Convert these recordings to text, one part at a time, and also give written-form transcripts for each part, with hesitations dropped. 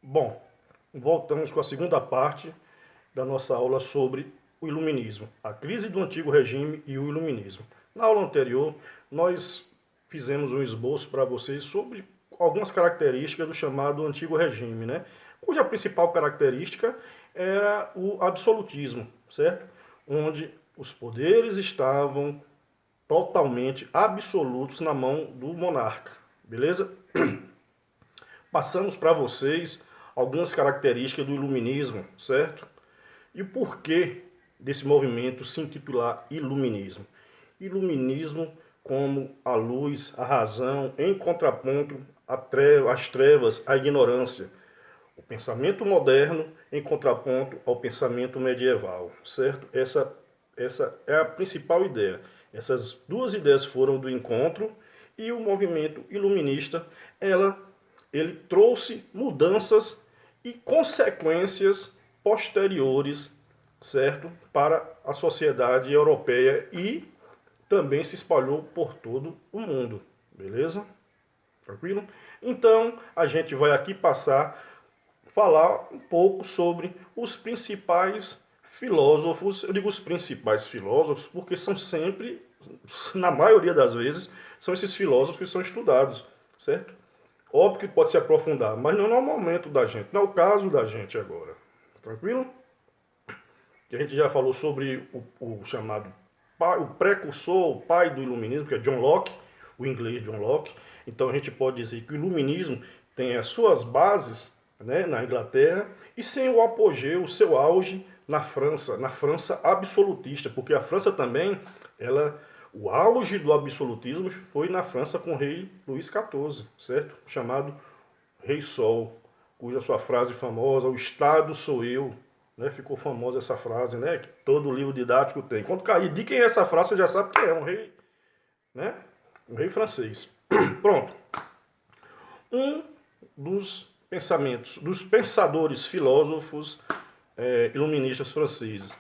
Bom, voltamos com a segunda parte da nossa aula sobre o Iluminismo, a crise do antigo regime e o Iluminismo. Na aula anterior, nós fizemos um esboço para vocês sobre algumas características do chamado antigo regime, né? Cuja principal característica era o absolutismo, certo? Onde os poderes estavam totalmente absolutos na mão do monarca, beleza? Passamos para vocês algumas características do iluminismo, certo? E o porquê desse movimento se intitular iluminismo. Iluminismo como a luz, a razão, em contraponto às trevas, à ignorância. O pensamento moderno em contraponto ao pensamento medieval, certo? Essa é a principal ideia. Essas duas ideias foram do encontro e o movimento iluminista, ele trouxe mudanças e consequências posteriores, certo? Para a sociedade europeia e também se espalhou por todo o mundo, beleza? Tranquilo? Então, a gente vai aqui falar um pouco sobre os principais filósofos. Eu digo os principais filósofos porque são sempre, na maioria das vezes, são esses filósofos que são estudados, certo? Óbvio que pode se aprofundar, mas não é o momento da gente, não é o caso da gente agora. Tranquilo? Que a gente já falou sobre o chamado o precursor, o pai do iluminismo, que é John Locke, o inglês John Locke. Então a gente pode dizer que o iluminismo tem as suas bases, né, na Inglaterra e sem o apogeu, o seu auge na França absolutista, porque a França também, o auge do absolutismo foi na França com o rei Luís XIV, certo? Chamado Rei Sol, cuja sua frase famosa, o Estado sou eu, né? Ficou famosa essa frase, né? Que todo livro didático tem. Quando cair de quem é essa frase, você já sabe que é um rei, né? Um rei francês. Pronto. Um dos dos pensadores filósofos iluministas franceses,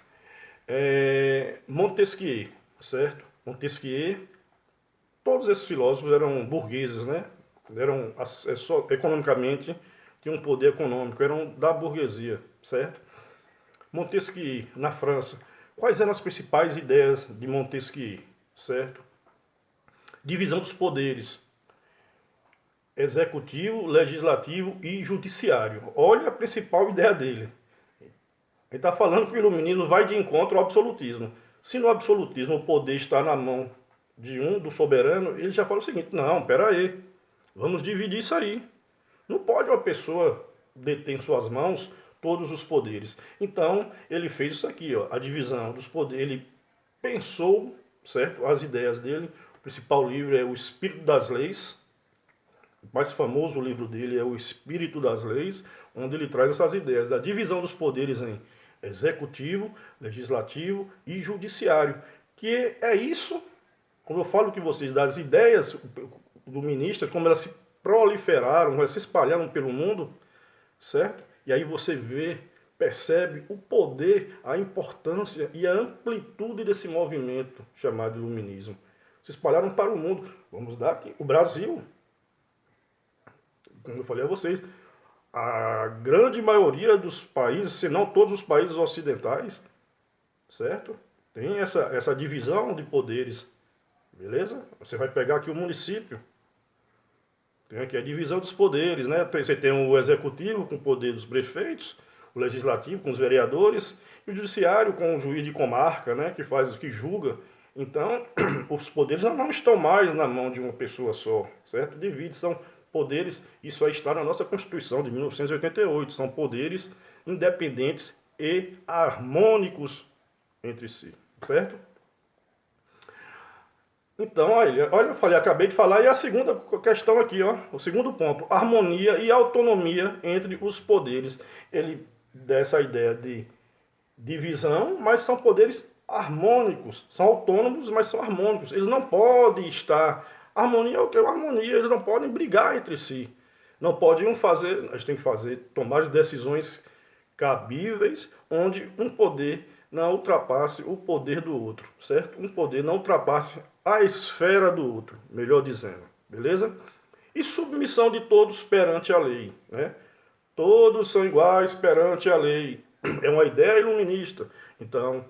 Montesquieu, certo? Montesquieu, todos esses filósofos eram burgueses, né? Eram economicamente, tinham um poder econômico, eram da burguesia, certo? Montesquieu, na França. Quais eram as principais ideias de Montesquieu, certo? Divisão dos poderes, executivo, legislativo e judiciário. Olha a principal ideia dele. Ele está falando que o iluminismo vai de encontro ao absolutismo. Se no absolutismo o poder está na mão do soberano, ele já fala o seguinte: não, pera aí, vamos dividir isso aí. Não pode uma pessoa deter em suas mãos todos os poderes. Então, ele fez isso aqui, ó, a divisão dos poderes. Ele pensou, certo, as ideias dele. O principal livro é O Espírito das Leis. O mais famoso livro dele é O Espírito das Leis, onde ele traz essas ideias da divisão dos poderes em executivo, legislativo e judiciário. Que é isso, quando eu falo que vocês, das ideias iluministas, como elas se proliferaram, elas se espalharam pelo mundo, certo? E aí você percebe o poder, a importância e a amplitude desse movimento chamado iluminismo. Se espalharam para o mundo. Vamos dar aqui o Brasil. Como eu falei a vocês, a grande maioria dos países, se não todos os países ocidentais, certo? Tem essa divisão de poderes, beleza? Você vai pegar aqui o município, tem aqui a divisão dos poderes, né? Você tem o executivo com o poder dos prefeitos, o legislativo com os vereadores e o judiciário com o juiz de comarca, né? Que julga. Então, os poderes não estão mais na mão de uma pessoa só, certo? Divide, são poderes, isso aí está na nossa Constituição de 1988, são poderes independentes e harmônicos entre si, certo? Então, olha, eu falei, acabei de falar, e a segunda questão aqui, ó, o segundo ponto, harmonia e autonomia entre os poderes. Ele dá essa ideia de divisão, mas são poderes harmônicos, são autônomos, mas são harmônicos. Eles não podem estar. Harmonia é o que? Harmonia, eles não podem brigar entre si. Não podem a gente tem que tomar as decisões cabíveis, onde um poder não ultrapasse o poder do outro, certo? Um poder não ultrapasse a esfera do outro, melhor dizendo, beleza? E submissão de todos perante a lei, né? Todos são iguais perante a lei. É uma ideia iluminista. Então,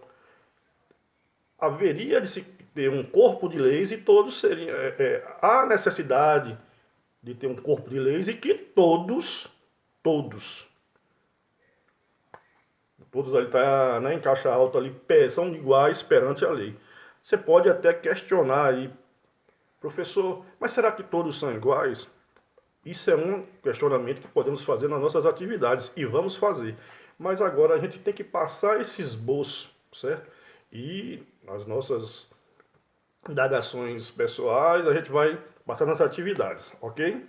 haveria de se ter um corpo de leis e todos seriam. Há necessidade de ter um corpo de leis e que todos, todos ali tá, né, em caixa alta ali, são iguais perante a lei. Você pode até questionar aí, professor, mas será que todos são iguais? Isso é um questionamento que podemos fazer nas nossas atividades e vamos fazer. Mas agora a gente tem que passar esse esboço, certo? E nas nossas indagações pessoais a gente vai passar nas atividades, ok?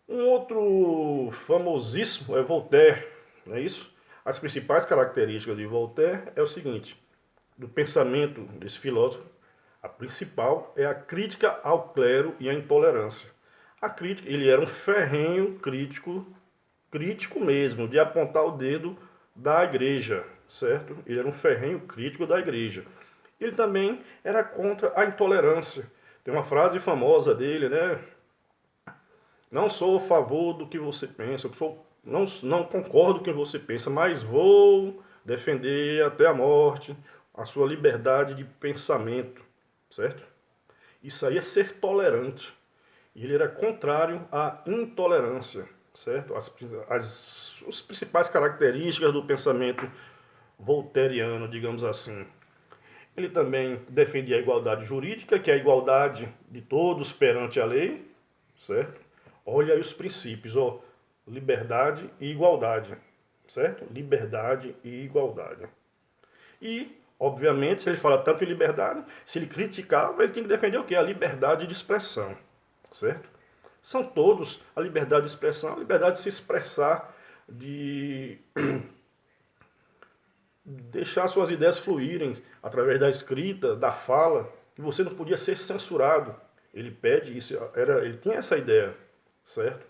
Um outro famosíssimo é Voltaire, não é isso? As principais características de Voltaire é o seguinte: do pensamento desse filósofo, a principal é a crítica ao clero e à intolerância. A crítica, ele era um ferrenho crítico mesmo, de apontar o dedo da igreja, certo? Ele era um ferrenho crítico da igreja. Ele também era contra a intolerância. Tem uma frase famosa dele, né? Não sou a favor do que você pensa, não concordo com o que você pensa, mas vou defender até a morte a sua liberdade de pensamento, certo? Isso aí é ser tolerante. E ele era contrário à intolerância, certo? As principais características do pensamento voltairiano, digamos assim. Ele também defendia a igualdade jurídica, que é a igualdade de todos perante a lei, certo? Olha aí os princípios, ó, liberdade e igualdade, certo? Liberdade e igualdade. E, obviamente, se ele fala tanto em liberdade, se ele criticava, ele tem que defender o quê? A liberdade de expressão, certo? São todos a liberdade de expressão, a liberdade de se expressar, de deixar suas ideias fluírem através da escrita, da fala, que você não podia ser censurado. Ele pede isso, ele tinha essa ideia, certo?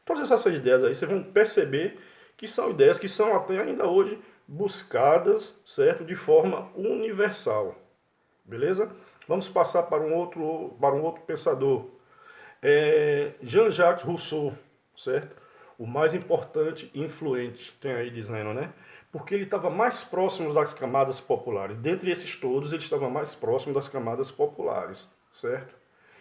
Todas essas ideias aí, vocês vão perceber que são ideias que são até ainda hoje buscadas, certo? De forma universal, beleza? Vamos passar para um outro pensador. Jean-Jacques Rousseau, certo? O mais importante e influente, tem aí dizendo, né? Porque ele estava mais próximo das camadas populares. Dentre esses todos, ele estava mais próximo das camadas populares, certo?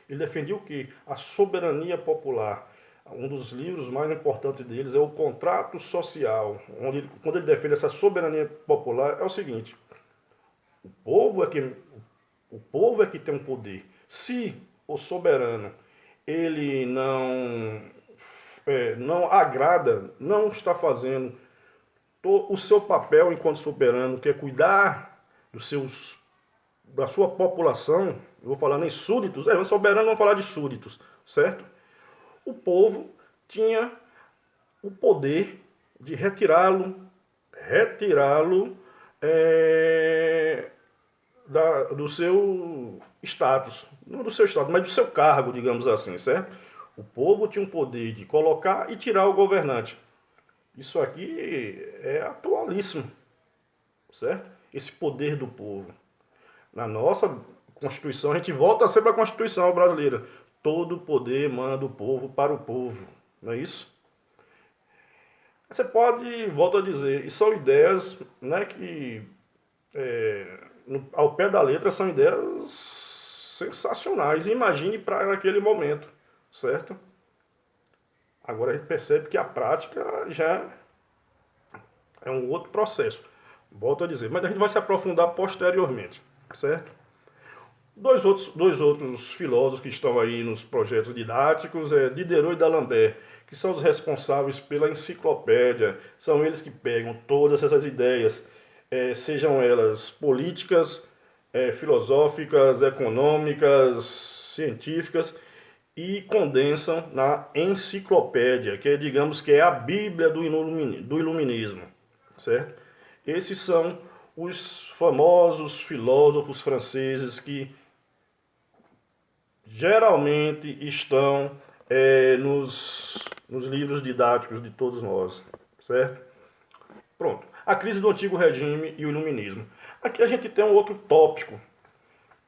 Ele defendia o quê? A soberania popular. Um dos livros mais importantes deles é o Contrato Social, onde quando ele defende essa soberania popular, é o seguinte: o povo é que, o povo é que tem um poder. Se o soberano ele não agrada, não está fazendo o seu papel enquanto soberano, que é cuidar da sua população, eu vou falar nem súditos, soberano vamos falar de súditos, certo? O povo tinha o poder de retirá-lo do seu status, não do seu status, mas do seu cargo, digamos assim, certo? O povo tinha um poder de colocar e tirar o governante. Isso aqui é atualíssimo, certo? Esse poder do povo. Na nossa Constituição, a gente volta sempre à Constituição brasileira. Todo poder emana do povo para o povo, não é isso? Você pode, volto a dizer, e são ideias, né, que ao pé da letra são ideias sensacionais. Imagine para aquele momento, certo? Agora a gente percebe que a prática já é um outro processo. Volto a dizer, mas a gente vai se aprofundar posteriormente, certo? Dois outros filósofos que estão aí nos projetos didáticos é Diderot e D'Alembert, que são os responsáveis pela enciclopédia. São eles que pegam todas essas ideias, sejam elas políticas, filosóficas, econômicas, científicas, e condensam na enciclopédia, que é, digamos que é a Bíblia do iluminismo, certo? Esses são os famosos filósofos franceses que geralmente estão nos livros didáticos de todos nós, certo? Pronto. A crise do antigo regime e o iluminismo. Aqui a gente tem um outro tópico,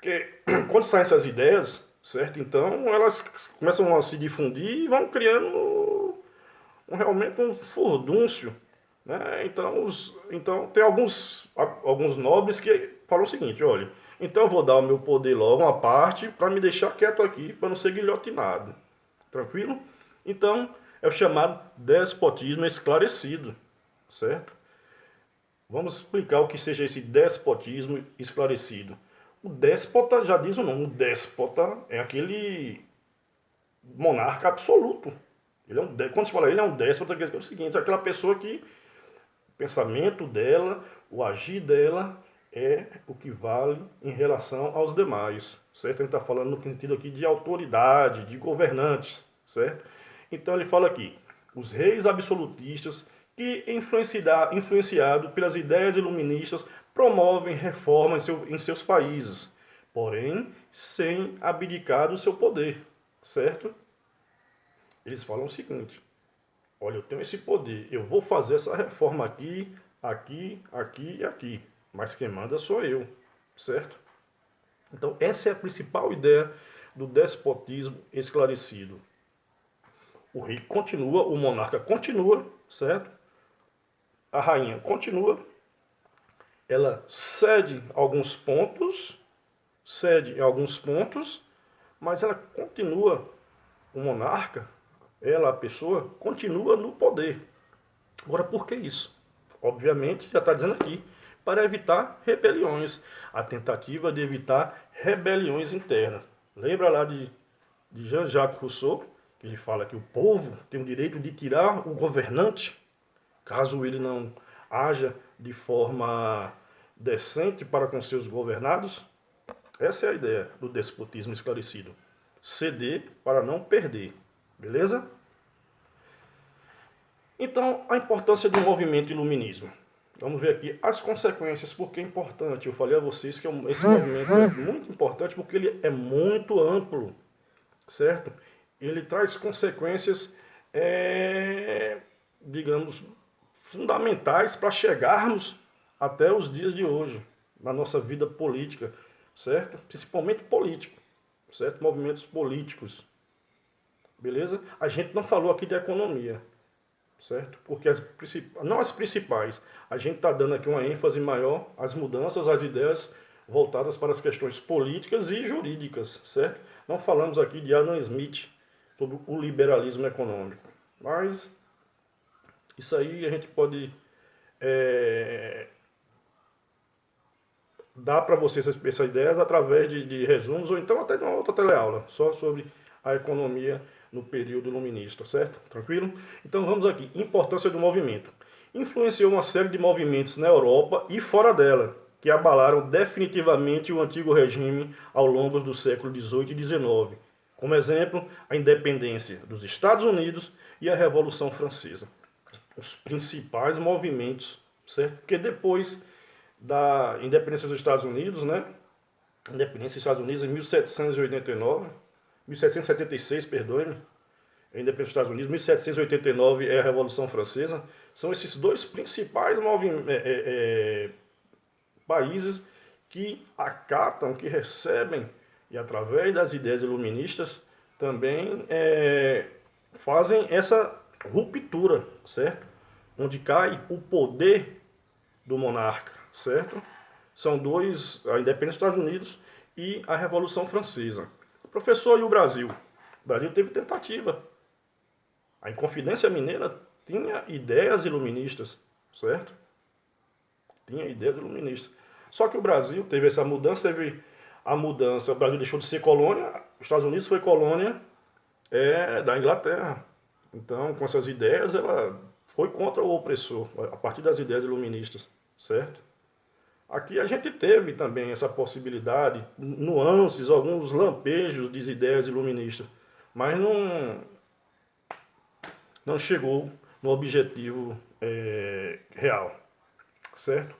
que quando saem essas ideias, certo? Então elas começam a se difundir e vão criando realmente um furdúncio, né? Então tem alguns nobres que falam o seguinte, olha, então eu vou dar o meu poder logo, uma parte, para me deixar quieto aqui, para não ser guilhotinado. Tranquilo? Então, é o chamado despotismo esclarecido, certo? Vamos explicar o que seja esse despotismo esclarecido. O déspota, já diz o nome, o déspota é aquele monarca absoluto. Quando se fala ele é um déspota, quer dizer o seguinte, é aquela pessoa que o pensamento dela, o agir dela é o que vale em relação aos demais, certo? A gente está falando no sentido aqui de autoridade, de governantes, certo? Então ele fala aqui, os reis absolutistas que, influenciado pelas ideias iluministas, promovem reformas em seus países, porém sem abdicar do seu poder, certo? Eles falam o seguinte, olha, eu tenho esse poder, eu vou fazer essa reforma aqui, aqui, aqui e aqui, mas quem manda sou eu, certo? Então essa é a principal ideia do despotismo esclarecido. O rei continua, o monarca continua, certo? A rainha continua, ela cede em alguns pontos, mas ela continua, o monarca, ela, a pessoa, continua no poder. Agora, por que isso? Obviamente, já está dizendo aqui, para evitar rebeliões. A tentativa de evitar rebeliões internas. Lembra lá de Jean-Jacques Rousseau, que ele fala que o povo tem o direito de tirar o governante, caso ele não haja de forma decente para com seus governados? Essa é a ideia do despotismo esclarecido. Ceder para não perder. Beleza? Então, a importância do movimento iluminismo. Vamos ver aqui as consequências, porque é importante. Eu falei a vocês que esse movimento é muito importante porque ele é muito amplo, certo? Ele traz consequências, digamos, fundamentais para chegarmos até os dias de hoje, na nossa vida política, certo? Principalmente político, certo? Movimentos políticos, beleza? A gente não falou aqui de economia, certo? Porque não as principais, a gente está dando aqui uma ênfase maior às mudanças, às ideias voltadas para as questões políticas e jurídicas, certo? Não falamos aqui de Adam Smith sobre o liberalismo econômico, mas isso aí a gente pode dar para vocês essas ideias através de resumos ou então até de uma outra teleaula, só sobre a economia no período iluminista, certo? Tranquilo? Então vamos aqui. Importância do movimento. Influenciou uma série de movimentos na Europa e fora dela, que abalaram definitivamente o antigo regime ao longo do século XVIII e XIX. Como exemplo, a independência dos Estados Unidos e a Revolução Francesa. Os principais movimentos, certo? Porque depois da independência dos Estados Unidos, né? Independência dos Estados Unidos em 1789, 1776, perdoe-me, a independência dos Estados Unidos, 1789 é a Revolução Francesa. São esses dois principais países que acatam, que recebem, e através das ideias iluministas, também fazem essa ruptura, certo? Onde cai o poder do monarca, certo? São dois, a independência dos Estados Unidos e a Revolução Francesa. Professor, e o Brasil? O Brasil teve tentativa. A Inconfidência Mineira tinha ideias iluministas, certo? Tinha ideias iluministas. Só que o Brasil teve essa mudança, o Brasil deixou de ser colônia, os Estados Unidos foi colônia da Inglaterra. Então, com essas ideias, ela foi contra o opressor, a partir das ideias iluministas, certo? Aqui a gente teve também essa possibilidade, nuances, alguns lampejos de ideias iluministas, mas não chegou no objetivo real, certo?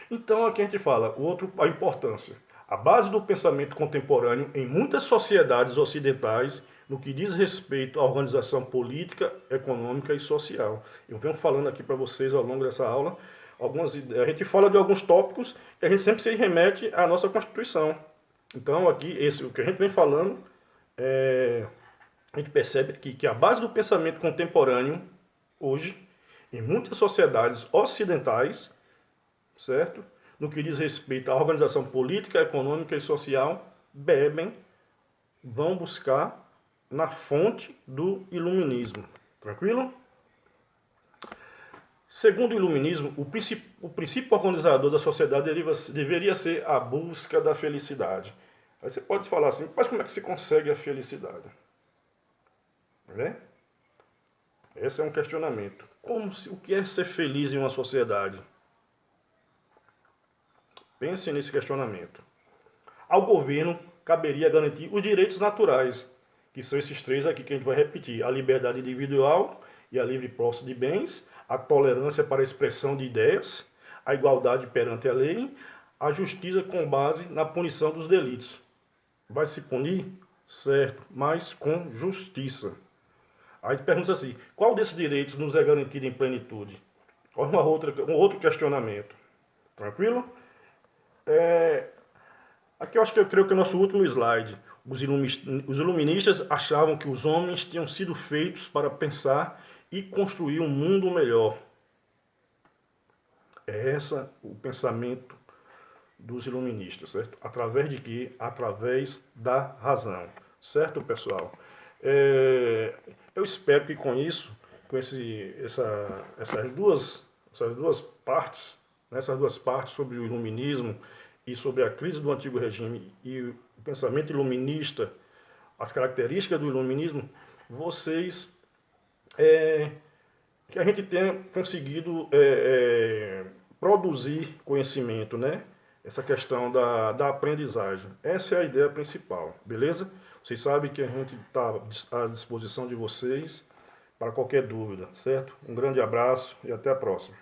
Então aqui a gente fala, a importância. A base do pensamento contemporâneo em muitas sociedades ocidentais no que diz respeito à organização política, econômica e social. Eu venho falando aqui para vocês ao longo dessa aula, a gente fala de alguns tópicos e a gente sempre se remete à nossa Constituição. Então aqui, o que a gente vem falando, a gente percebe que a base do pensamento contemporâneo hoje, em muitas sociedades ocidentais, certo? No que diz respeito à organização política, econômica e social, bebem, vão buscar na fonte do iluminismo. Tranquilo? Segundo o iluminismo, o princípio organizador da sociedade deveria ser a busca da felicidade. Aí você pode falar assim, mas como é que se consegue a felicidade? Né? Esse é um questionamento. O que é ser feliz em uma sociedade? Pense nesse questionamento. Ao governo caberia garantir os direitos naturais, que são esses três aqui que a gente vai repetir: a liberdade individual e a livre posse de bens, a tolerância para a expressão de ideias, a igualdade perante a lei, a justiça com base na punição dos delitos. Vai se punir? Certo, mas com justiça. Aí pergunta assim, qual desses direitos nos é garantido em plenitude? Olha um outro questionamento. Tranquilo? Aqui eu creio que é o nosso último slide. Os iluministas achavam que os homens tinham sido feitos para pensar e construir um mundo melhor. É esse o pensamento dos iluministas, certo? Através de quê? Através da razão. Certo, pessoal? Eu espero que com isso, com essas duas partes, né, essas duas partes sobre o iluminismo e sobre a crise do antigo regime e o pensamento iluminista, as características do iluminismo, vocês que a gente tenha conseguido produzir conhecimento, né? Essa questão da aprendizagem. Essa é a ideia principal, beleza? Vocês sabem que a gente está à disposição de vocês para qualquer dúvida, certo? Um grande abraço e até a próxima.